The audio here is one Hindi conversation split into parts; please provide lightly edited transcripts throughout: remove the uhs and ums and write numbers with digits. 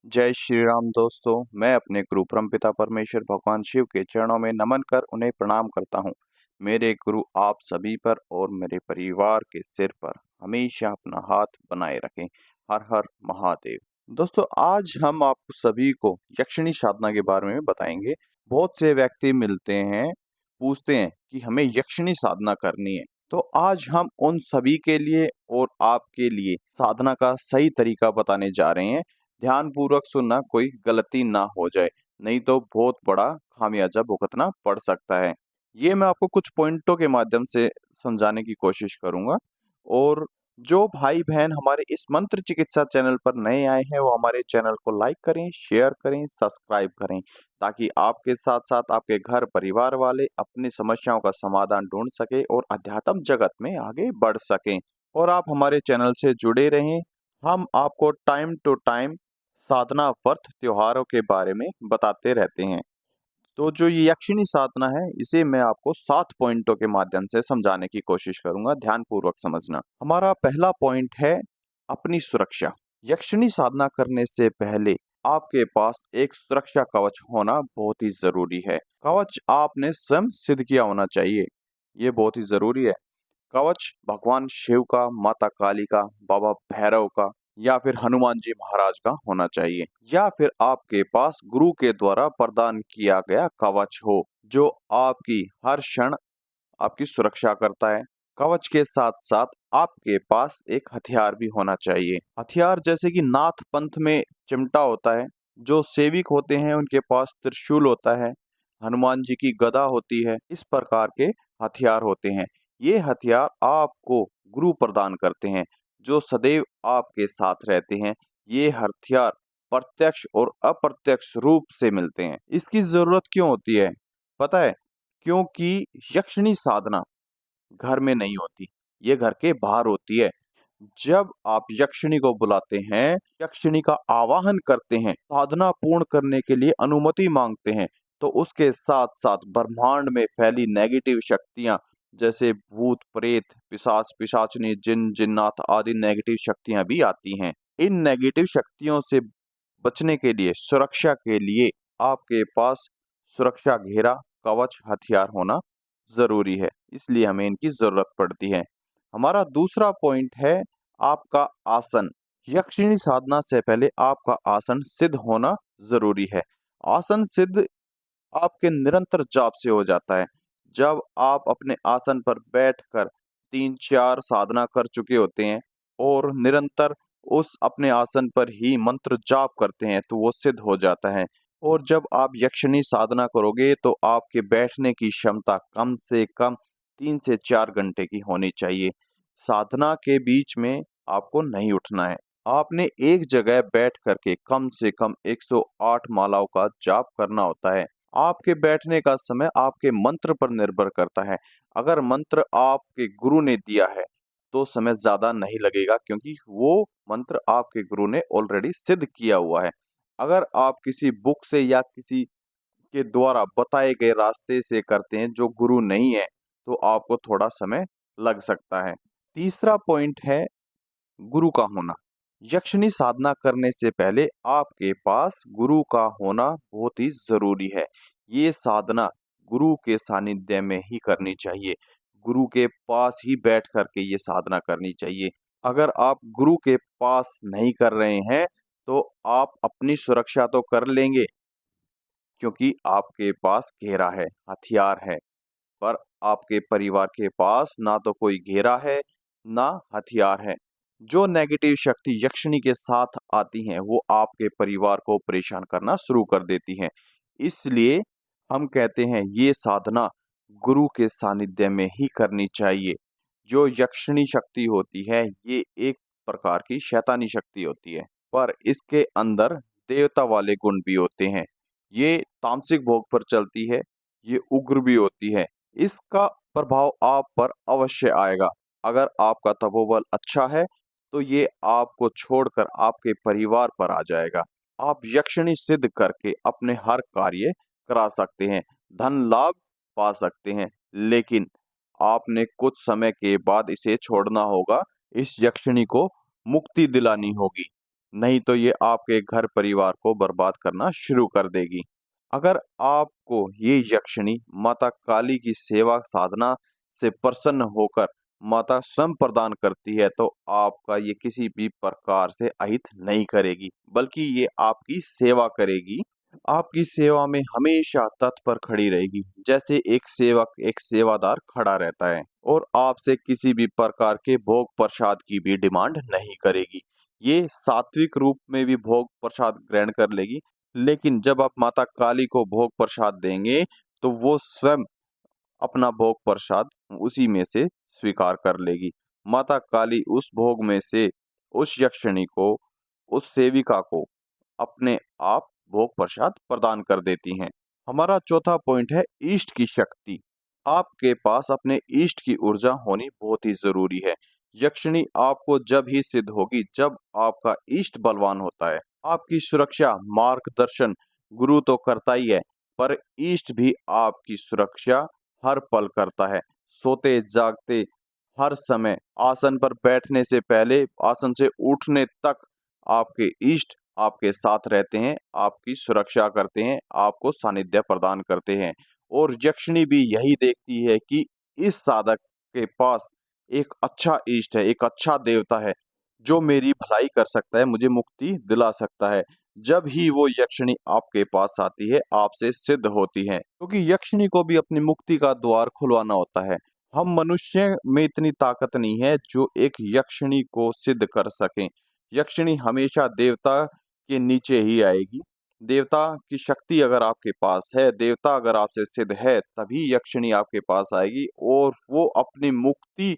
जय श्री राम दोस्तों। मैं अपने गुरु परमपिता परमेश्वर भगवान शिव के चरणों में नमन कर उन्हें प्रणाम करता हूँ। मेरे गुरु आप सभी पर और मेरे परिवार के सिर पर हमेशा अपना हाथ बनाए रखें। हर हर महादेव। दोस्तों, आज हम आप सभी को यक्षिणी साधना के बारे में बताएंगे। बहुत से व्यक्ति मिलते हैं, पूछते हैं कि हमें यक्षिणी साधना करनी है। तो आज हम उन सभी के लिए और आपके लिए साधना का सही तरीका बताने जा रहे हैं। ध्यान पूर्वक सुनना, कोई गलती ना हो जाए, नहीं तो बहुत बड़ा खामियाजा भुगतना पड़ सकता है। ये मैं आपको कुछ पॉइंटों के माध्यम से समझाने की कोशिश करूंगा। और जो भाई बहन हमारे इस मंत्र चिकित्सा चैनल पर नए आए हैं, वो हमारे चैनल को लाइक करें, शेयर करें, सब्सक्राइब करें, ताकि आपके साथ साथ आपके घर परिवार वाले अपनी समस्याओं का समाधान ढूंढ सके और अध्यात्म जगत में आगे बढ़ सकें। और आप हमारे चैनल से जुड़े रहें। हम आपको टाइम टू टाइम साधना, व्रत, त्योहारों के बारे में बताते रहते हैं। तो जो ये यक्षिणी साधना है, इसे मैं आपको 7 पॉइंटों के माध्यम से समझाने की कोशिश करूंगा। ध्यान पूर्वक समझना। हमारा पहला पॉइंट है अपनी सुरक्षा। यक्षिणी साधना करने से पहले आपके पास एक सुरक्षा कवच होना बहुत ही जरूरी है। कवच आपने स्वयं सिद्ध किया होना चाहिए, ये बहुत ही जरूरी है। कवच भगवान शिव का, माता काली का, बाबा भैरव का या फिर हनुमान जी महाराज का होना चाहिए, या फिर आपके पास गुरु के द्वारा प्रदान किया गया कवच हो, जो आपकी हर क्षण आपकी सुरक्षा करता है। कवच के साथ साथ आपके पास एक हथियार भी होना चाहिए। हथियार जैसे कि नाथ पंथ में चिमटा होता है, जो सेविक होते हैं उनके पास त्रिशूल होता है, हनुमान जी की गदा होती है, इस प्रकार के हथियार होते हैं। ये हथियार आपको गुरु प्रदान करते हैं, जो सदैव आपके साथ रहते हैं। ये हथियार प्रत्यक्ष और अप्रत्यक्ष रूप से मिलते हैं। इसकी जरूरत क्यों होती है पता है? क्योंकि यक्षिणी साधना घर में नहीं होती, ये घर के बाहर होती है। जब आप यक्षिणी को बुलाते हैं, यक्षिणी का आवाहन करते हैं, साधना पूर्ण करने के लिए अनुमति मांगते हैं, तो उसके साथ साथ ब्रह्मांड में फैली नेगेटिव शक्तियां, जैसे भूत प्रेत, पिशाच पिशाचनी, जिन जिन्नात आदि नेगेटिव शक्तियां भी आती हैं। इन नेगेटिव शक्तियों से बचने के लिए, सुरक्षा के लिए आपके पास सुरक्षा घेरा, कवच, हथियार होना जरूरी है। इसलिए हमें इनकी जरूरत पड़ती है। हमारा दूसरा पॉइंट है आपका आसन। यक्षिणी साधना से पहले आपका आसन सिद्ध होना जरूरी है। आसन सिद्ध आपके निरंतर जाप से हो जाता है। जब आप अपने आसन पर बैठकर 3-4 साधना कर चुके होते हैं और निरंतर उस अपने आसन पर ही मंत्र जाप करते हैं, तो वो सिद्ध हो जाता है। और जब आप यक्षिणी साधना करोगे तो आपके बैठने की क्षमता कम से कम 3 से 4 घंटे की होनी चाहिए। साधना के बीच में आपको नहीं उठना है। आपने एक जगह बैठ करके कम से कम 108 मालाओं का जाप करना होता है। आपके बैठने का समय आपके मंत्र पर निर्भर करता है। अगर मंत्र आपके गुरु ने दिया है तो समय ज्यादा नहीं लगेगा, क्योंकि वो मंत्र आपके गुरु ने ऑलरेडी सिद्ध किया हुआ है। अगर आप किसी बुक से या किसी के द्वारा बताए गए रास्ते से करते हैं जो गुरु नहीं है, तो आपको थोड़ा समय लग सकता है। तीसरा पॉइंट है गुरु का होना। यक्षिणी साधना करने से पहले आपके पास गुरु का होना बहुत ही जरूरी है। ये साधना गुरु के सानिध्य में ही करनी चाहिए। गुरु के पास ही बैठ करके ये साधना करनी चाहिए। अगर आप गुरु के पास नहीं कर रहे हैं तो आप अपनी सुरक्षा तो कर लेंगे, क्योंकि आपके पास घेरा है, हथियार है, पर आपके परिवार के पास ना तो कोई घेरा है, ना हथियार है। जो नेगेटिव शक्ति यक्षिणी के साथ आती हैं, वो आपके परिवार को परेशान करना शुरू कर देती हैं। इसलिए हम कहते हैं ये साधना गुरु के सानिध्य में ही करनी चाहिए। जो यक्षिणी शक्ति होती है, ये एक प्रकार की शैतानी शक्ति होती है, पर इसके अंदर देवता वाले गुण भी होते हैं। ये तामसिक भोग पर चलती है, ये उग्र भी होती है। इसका प्रभाव आप पर अवश्य आएगा। अगर आपका तपोबल अच्छा है तो ये आपको छोड़कर आपके परिवार पर आ जाएगा। आप यक्षिणी सिद्ध करके अपने हर कार्य करा सकते हैं, धन लाभ पा सकते हैं, लेकिन आपने कुछ समय के बाद इसे छोड़ना होगा। इस यक्षिणी को मुक्ति दिलानी होगी, नहीं तो ये आपके घर परिवार को बर्बाद करना शुरू कर देगी। अगर आपको ये यक्षिणी माता काली की सेवा साधना से प्रसन्न होकर माता स्वयं प्रदान करती है, तो आपका ये किसी भी प्रकार से अहित नहीं करेगी, बल्कि ये आपकी सेवा करेगी। आपकी सेवा में हमेशा तत्पर खड़ी रहेगी, जैसे एक सेवक एक सेवादार खड़ा रहता है, और आपसे किसी भी प्रकार के भोग प्रसाद की भी डिमांड नहीं करेगी। ये सात्विक रूप में भी भोग प्रसाद ग्रहण कर लेगी, लेकिन जब आप माता काली को भोग प्रसाद देंगे, तो वो स्वयं अपना भोग प्रसाद उसी में से स्वीकार कर लेगी। माता काली उस भोग में से उस यक्षिणी को, उस सेविका को अपने आप भोग प्रसाद प्रदान कर देती हैं। हमारा चौथा पॉइंट है ईष्ट की शक्ति। आपके पास अपने ईष्ट की ऊर्जा होनी बहुत ही जरूरी है। यक्षिणी आपको जब ही सिद्ध होगी जब आपका ईष्ट बलवान होता है। आपकी सुरक्षा मार्गदर्शन गुरु तो करता ही है, पर ईष्ट भी आपकी सुरक्षा हर पल करता है। सोते जागते हर समय, आसन पर बैठने से पहले आसन से उठने तक आपके इष्ट आपके साथ रहते हैं, आपकी सुरक्षा करते हैं, आपको सानिध्य प्रदान करते हैं। और यक्षिणी भी यही देखती है कि इस साधक के पास एक अच्छा इष्ट है, एक अच्छा देवता है, जो मेरी भलाई कर सकता है, मुझे मुक्ति दिला सकता है। जब ही वो यक्षिणी आपके पास आती है, आपसे सिद्ध होती है, क्योंकि यक्षिणी को भी अपनी मुक्ति का द्वार खुलवाना होता है। हम मनुष्य में इतनी ताकत नहीं है जो एक यक्षिणी को सिद्ध कर सकें। यक्षिणी हमेशा देवता के नीचे ही आएगी। देवता की शक्ति अगर आपके पास है, देवता अगर आपसे सिद्ध है, तभी यक्षिणी आपके पास आएगी और वो अपनी मुक्ति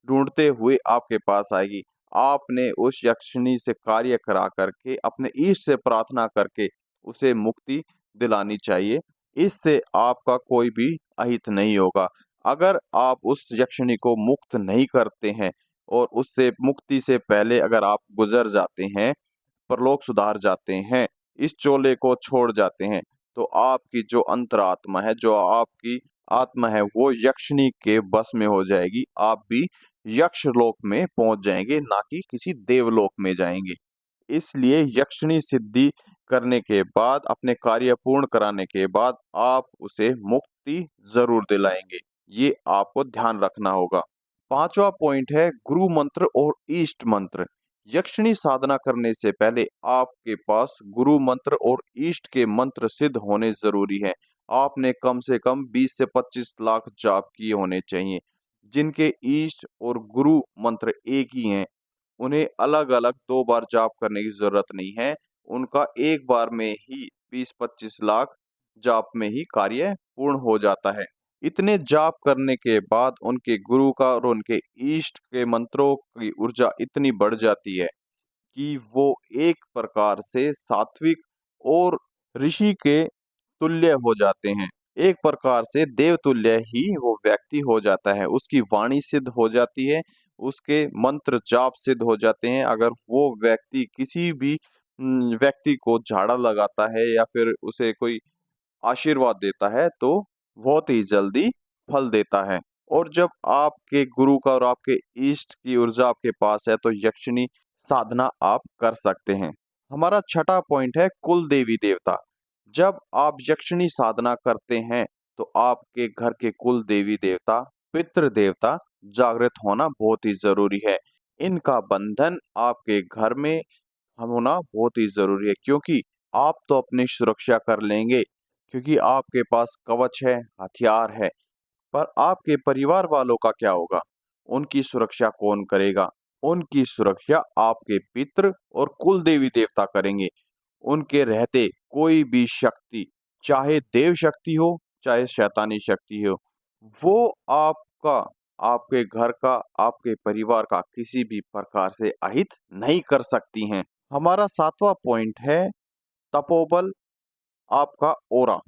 ढूंढते हुए आपके पास आएगी। आपने उस यक्षिणी से कार्य करा करके, अपने ईष्ट से प्रार्थना करके उसे मुक्ति दिलानी चाहिए। इससे आपका कोई भी अहित नहीं होगा। अगर आप उस यक्षिणी को मुक्त नहीं करते हैं और उससे मुक्ति से पहले अगर आप गुजर जाते हैं, परलोक सुधार जाते हैं, इस चोले को छोड़ जाते हैं, तो आपकी जो अंतरात्मा है, जो आपकी आत्मा है, वो यक्षिणी के बस में हो जाएगी। आप भी यक्ष लोक में पहुंच जाएंगे, ना कि किसी देवलोक में जाएंगे। इसलिए यक्षिणी सिद्धि करने के बाद, अपने कार्य पूर्ण कराने के बाद आप उसे मुक्ति जरूर दिलाएंगे। ये आपको ध्यान रखना होगा। पांचवा पॉइंट है गुरु मंत्र और ईष्ट मंत्र। यक्षिणी साधना करने से पहले आपके पास गुरु मंत्र और ईष्ट के मंत्र सिद्ध होने जरूरी है। आपने कम से कम 20 से 25 लाख जाप किए होने चाहिए। जिनके ईष्ट और गुरु मंत्र एक ही हैं, उन्हें अलग अलग 2 बार जाप करने की जरूरत नहीं है। उनका एक बार में ही 20-25 लाख जाप में ही कार्य पूर्ण हो जाता है। इतने जाप करने के बाद उनके गुरु का और उनके इष्ट के मंत्रों की ऊर्जा इतनी बढ़ जाती है कि वो एक प्रकार से सात्विक और ऋषि के तुल्य हो जाते हैं। एक प्रकार से देवतुल्य ही वो व्यक्ति हो जाता है। उसकी वाणी सिद्ध हो जाती है, उसके मंत्र जाप सिद्ध हो जाते हैं। अगर वो व्यक्ति किसी भी व्यक्ति को झाड़ा लगाता है या फिर उसे कोई आशीर्वाद देता है, तो बहुत ही जल्दी फल देता है। और जब आपके गुरु का और आपके इष्ट की ऊर्जा आपके पास है, तो यक्षिणी साधना आप कर सकते हैं। हमारा छठा पॉइंट है कुल देवी देवता। जब आप यक्षिणी साधना करते हैं, तो आपके घर के कुल देवी देवता, पितृ देवता जागृत होना बहुत ही जरूरी है। इनका बंधन आपके घर में होना बहुत ही जरूरी है, क्योंकि आप तो अपनी सुरक्षा कर लेंगे, क्योंकि आपके पास कवच है, हथियार है, पर आपके परिवार वालों का क्या होगा? उनकी सुरक्षा कौन करेगा? उनकी सुरक्षा आपके पितृ और कुल देवी देवता करेंगे। उनके रहते कोई भी शक्ति, चाहे देव शक्ति हो, चाहे शैतानी शक्ति हो, वो आपका, आपके घर का, आपके परिवार का किसी भी प्रकार से अहित नहीं कर सकती हैं। हमारा सातवां पॉइंट है तपोबल, आपका ओरा।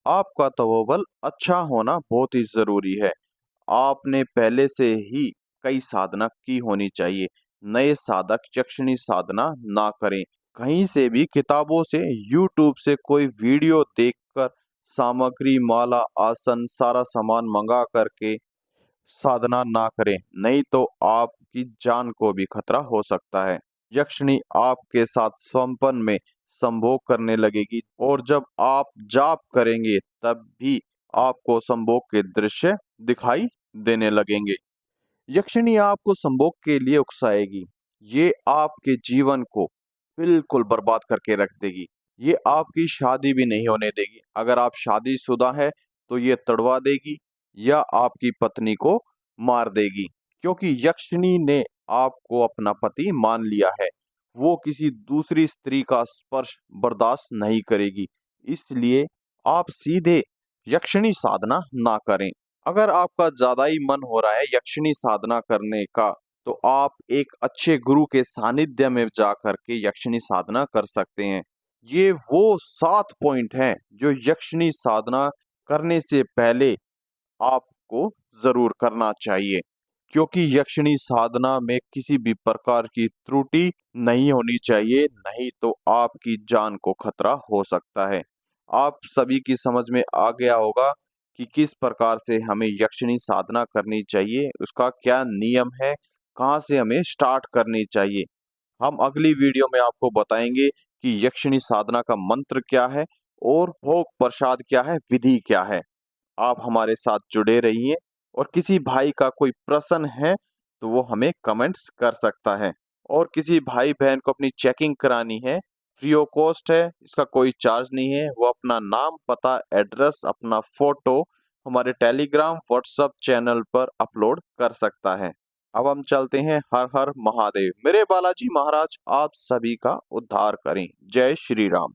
आपका तपोबल अच्छा होना बहुत ही जरूरी है। आपने पहले से ही कई साधना की होनी चाहिए। नए साधक यक्षिणी साधना ना करें। कहीं से भी, किताबों से, यूट्यूब से कोई वीडियो देखकर सामग्री, माला, आसन, सारा सामान मंगा करके साधना ना करें, नहीं तो आपकी जान को भी खतरा हो सकता है। यक्षिणी आपके साथ स्वप्न में संभोग करने लगेगी और जब आप जाप करेंगे तब भी आपको संभोग के दृश्य दिखाई देने लगेंगे। यक्षिणी आपको संभोग के लिए उकसाएगी। ये आपके जीवन को बिल्कुल बर्बाद करके रख देगी। ये आपकी शादी भी नहीं होने देगी। अगर आप शादीशुदा है तो ये तड़वा देगी या आपकी पत्नी को मार देगी, क्योंकि यक्षिणी ने आपको अपना पति मान लिया है। वो किसी दूसरी स्त्री का स्पर्श बर्दाश्त नहीं करेगी। इसलिए आप सीधे यक्षिणी साधना ना करें। अगर आपका ज्यादा ही मन हो रहा है यक्षिणी साधना करने का, तो आप एक अच्छे गुरु के सानिध्य में जाकर के यक्षिणी साधना कर सकते हैं। ये वो 7 पॉइंट हैं जो यक्षिणी साधना करने से पहले आपको जरूर करना चाहिए, क्योंकि यक्षिणी साधना में किसी भी प्रकार की त्रुटि नहीं होनी चाहिए, नहीं तो आपकी जान को खतरा हो सकता है। आप सभी की समझ में आ गया होगा कि किस प्रकार से हमें यक्षिणी साधना करनी चाहिए, उसका क्या नियम है, कहाँ से हमें स्टार्ट करनी चाहिए। हम अगली वीडियो में आपको बताएंगे कि यक्षिणी साधना का मंत्र क्या है और भोग प्रसाद क्या है, विधि क्या है। आप हमारे साथ जुड़े रहिए और किसी भाई का कोई प्रश्न है तो वो हमें कमेंट्स कर सकता है। और किसी भाई बहन को अपनी चेकिंग करानी है, फ्री ऑफ कॉस्ट है, इसका कोई चार्ज नहीं है। वो अपना नाम, पता, एड्रेस, अपना फोटो हमारे टेलीग्राम व्हाट्सएप चैनल पर अपलोड कर सकता है। अब हम चलते हैं। हर हर महादेव। मेरे बालाजी महाराज आप सभी का उद्धार करें। जय श्री राम।